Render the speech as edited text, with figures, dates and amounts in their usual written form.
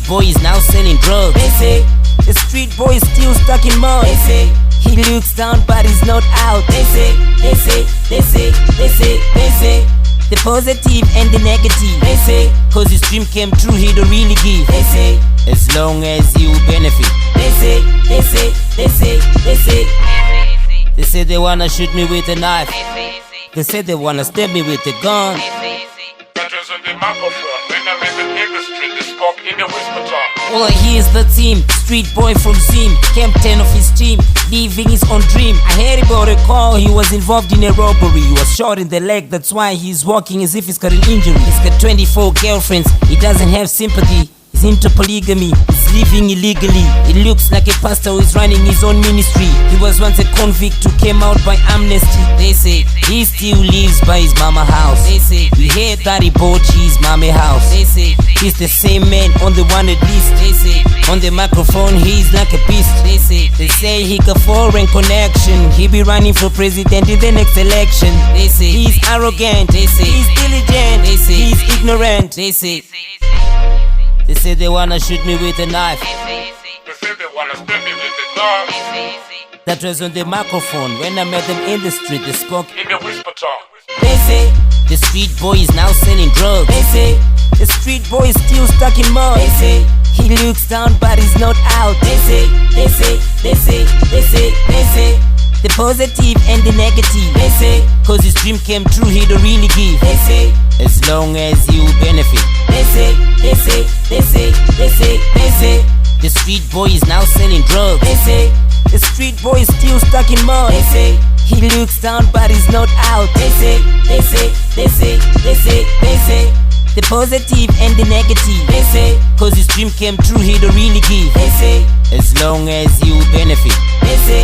boy is now selling drugs. They say the street boy is still stuck in mud. They say he looks down but he's not out. They say the positive and the negative. They say cause his dream came true, he don't really give. They say as long as you benefit. They say they wanna shoot me with a knife. They say they wanna stab me with a gun. All I hear is the team, street boy from Zim, captain of his team, living his own dream. I heard about a call, he was involved in a robbery. He was shot in the leg, that's why he's walking as if he's got an injury. He's got 24 girlfriends, he doesn't have sympathy. He's into polygamy, he's living illegally. He looks like a pastor who is running his own ministry. He was once a convict who came out by amnesty. They say he still lives by his mama house. They say we heard that he bought his mama house. They say he's the same man on the wanted list. They say on the microphone he's like a beast. They say he got foreign connection. He be running for president in the next election. They say he's arrogant. They say he's diligent. They say he's ignorant. They say they wanna shoot me with a knife. They say they wanna stab me with a gun. That was on the microphone when I met them in the street. They spoke in the whisper talk. They say the street boy is now selling drugs. They say the street boy is still stuck in mud. They say he looks down but he's not out. They say the positive and the negative. They say cause his dream came true, he don't really give. They say as long as you benefit. They say the street boy is now selling drugs. They say the street boy is still stuck in mud. They say he looks down but he's not out. They say the positive and the negative. They say cause his dream came true, he don't really give. They say as long as you benefit. They say